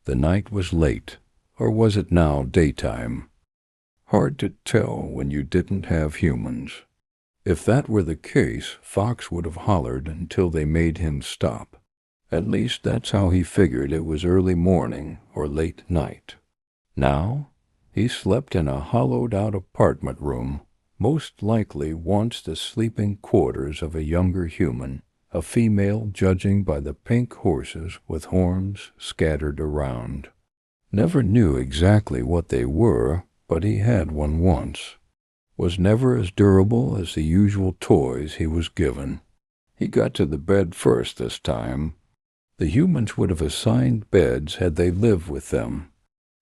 The night was late, or was it now daytime? Hard to tell when you didn't have humans. If that were the case, Fox would have hollered until they made him stop. At least that's how he figured it was early morning or late night. Now, he slept in a hollowed-out apartment room, most likely once the sleeping quarters of a younger human, a female judging by the pink horses with horns scattered around. Never knew exactly what they were, but he had one once. Was never as durable as the usual toys he was given. He got to the bed first this time. The humans would have assigned beds had they lived with them.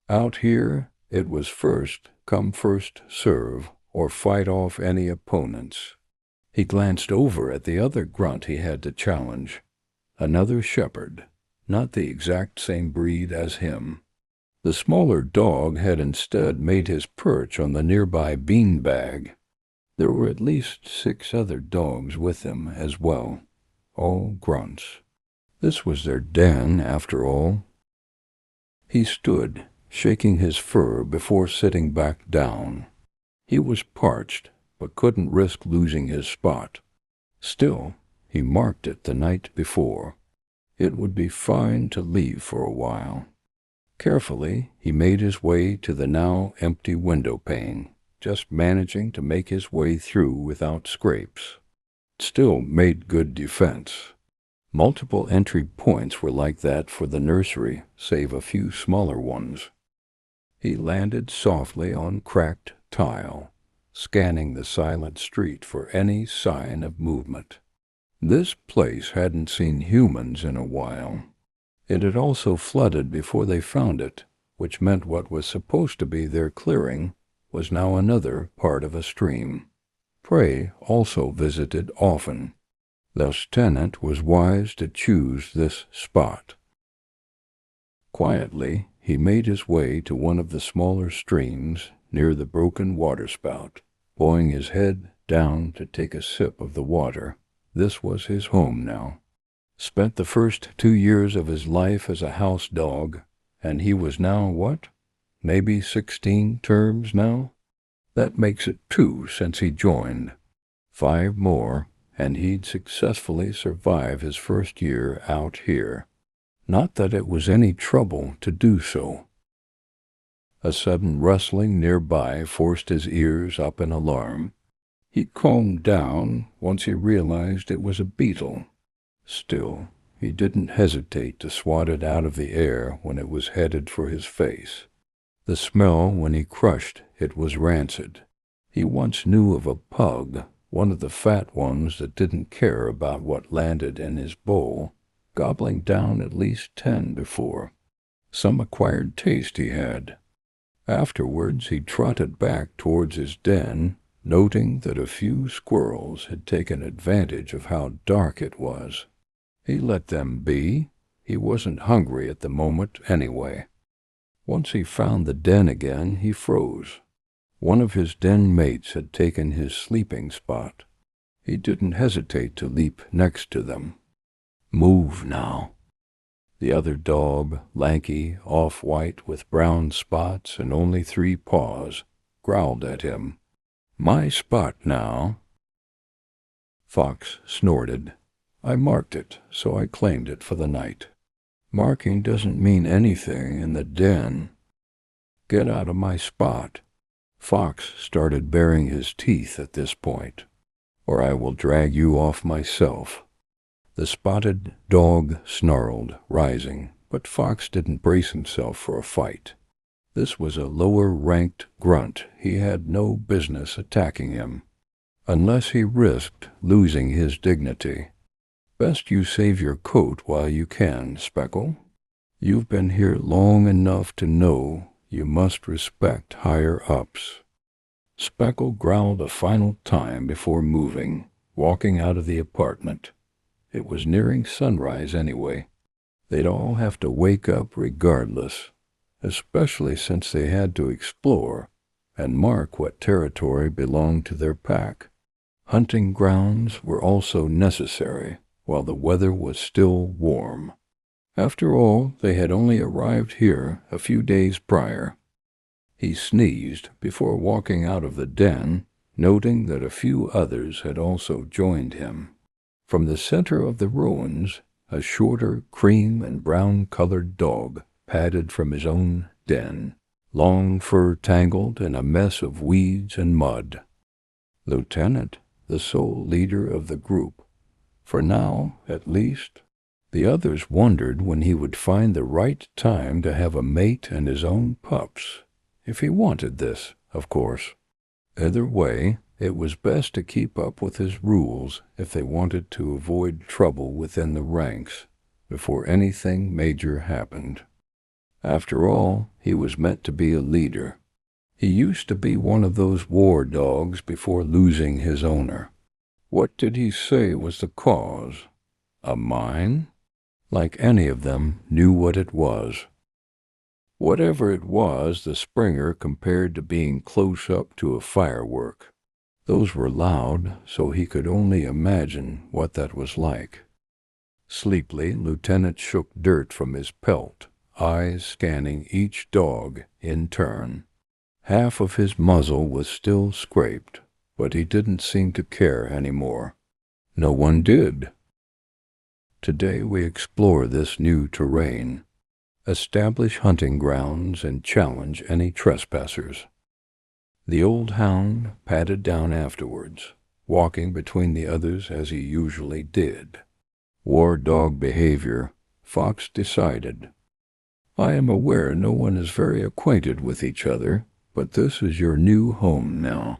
Out here, it was first come first serve, or fight off any opponents. He glanced over at the other grunt he had to challenge. Another shepherd, not the exact same breed as him. The smaller dog had instead made his perch on the nearby beanbag. There were at least 6 other dogs with him as well, all grunts. This was their den, after all. He stood, shaking his fur before sitting back down. He was parched, but couldn't risk losing his spot. Still, he marked it the night before. It would be fine to leave for a while. Carefully, he made his way to the now empty window pane, just managing to make his way through without scrapes. Still made good defense. Multiple entry points were like that for the nursery, save a few smaller ones. He landed softly on cracked tile, scanning the silent street for any sign of movement. This place hadn't seen humans in a while. It had also flooded before they found it, which meant what was supposed to be their clearing was now another part of a stream. Prey also visited often. Thus Tennant was wise to choose this spot. Quietly, he made his way to one of the smaller streams near the broken waterspout, bowing his head down to take a sip of the water. This was his home now. Spent the first 2 years of his life as a house dog, and he was now what? Maybe 16 terms now? That makes it 2 since he joined. 5 more, and he'd successfully survive his first year out here. Not that it was any trouble to do so. A sudden rustling nearby forced his ears up in alarm. He calmed down once he realized it was a beetle. Still, he didn't hesitate to swat it out of the air when it was headed for his face. The smell when he crushed it was rancid. He once knew of a pug, one of the fat ones that didn't care about what landed in his bowl, gobbling down at least 10 before. Some acquired taste he had. Afterwards he trotted back towards his den, noting that a few squirrels had taken advantage of how dark it was. He let them be. He wasn't hungry at the moment anyway. Once he found the den again, he froze. One of his den mates had taken his sleeping spot. He didn't hesitate to leap next to them. Move now. The other dog, lanky, off-white with brown spots and only 3 paws, growled at him. My spot now. Fox snorted. I marked it, so I claimed it for the night. Marking doesn't mean anything in the den. Get out of my spot. Fox started baring his teeth at this point, or I will drag you off myself. The spotted dog snarled, rising, but Fox didn't brace himself for a fight. This was a lower-ranked grunt. He had no business attacking him, unless he risked losing his dignity. Best you save your coat while you can, Speckle. You've been here long enough to know you must respect higher-ups. Speckle growled a final time before moving, walking out of the apartment. It was nearing sunrise anyway. They'd all have to wake up regardless, especially since they had to explore and mark what territory belonged to their pack. Hunting grounds were also necessary while the weather was still warm. After all, they had only arrived here a few days prior. He sneezed before walking out of the den, noting that a few others had also joined him. From the center of the ruins, a shorter cream and brown-colored dog padded from his own den, long fur tangled in a mess of weeds and mud. Lieutenant, the sole leader of the group, for now at least. The others wondered when he would find the right time to have a mate and his own pups, if he wanted this, of course. Either way, it was best to keep up with his rules if they wanted to avoid trouble within the ranks before anything major happened. After all, he was meant to be a leader. He used to be one of those war dogs before losing his owner. What did he say was the cause? A mine? Like any of them knew what it was. Whatever it was, the Springer compared to being close up to a firework. Those were loud, so he could only imagine what that was like. Sleepily, Lieutenant shook dirt from his pelt, eyes scanning each dog in turn. Half of his muzzle was still scraped, but he didn't seem to care anymore. No one did. Today we explore this new terrain, establish hunting grounds, and challenge any trespassers. The old hound patted down afterwards, walking between the others as he usually did. War dog behavior, Fox decided. I am aware no one is very acquainted with each other, but this is your new home now.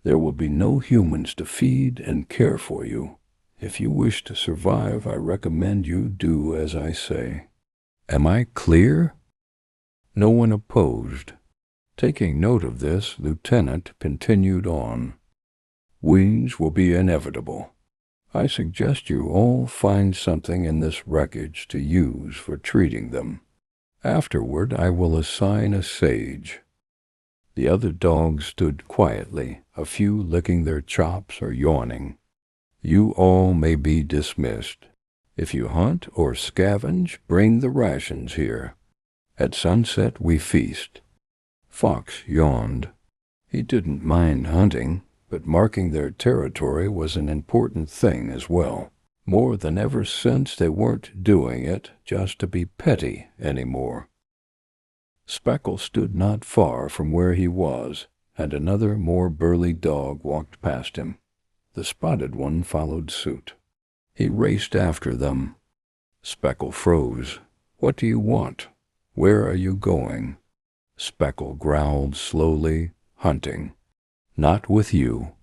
There will be no humans to feed and care for you. If you wish to survive, I recommend you do as I say. Am I clear? No one opposed. Taking note of this, Lieutenant continued on. Wounds will be inevitable. I suggest you all find something in this wreckage to use for treating them. Afterward, I will assign a sage. The other dogs stood quietly, a few licking their chops or yawning. You all may be dismissed. If you hunt or scavenge, bring the rations here. At sunset we feast. Fox yawned. He didn't mind hunting, but marking their territory was an important thing as well. More than ever since they weren't doing it just to be petty anymore. Speckle stood not far from where he was, and another more burly dog walked past him. The spotted one followed suit. He raced after them. Speckle froze. What do you want? Where are you going? Speckle growled slowly, hunting. Not with you.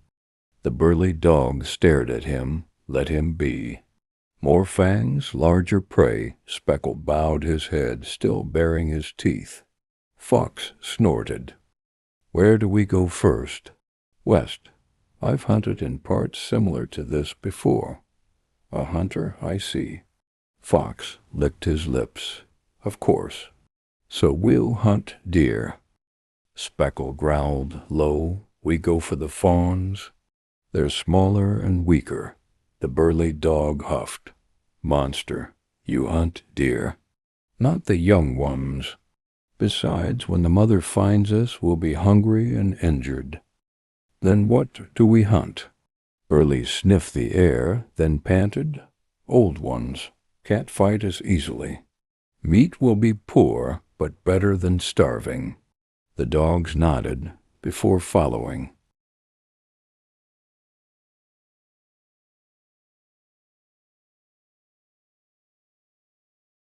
The burly dog stared at him, let him be. More fangs, larger prey. Speckle bowed his head, still baring his teeth. Fox snorted. Where do we go first? West. I've hunted in parts similar to this before. A hunter, I see. Fox licked his lips. Of course. So we'll hunt deer. Speckle growled low. We go for the fawns. They're smaller and weaker. The burly dog huffed. Monster, you hunt deer. Not the young ones. Besides, when the mother finds us, we'll be hungry and injured. Then what do we hunt? Burly sniffed the air, then panted. Old ones. Can't fight as easily. Meat will be poor, but better than starving. The dogs nodded before following.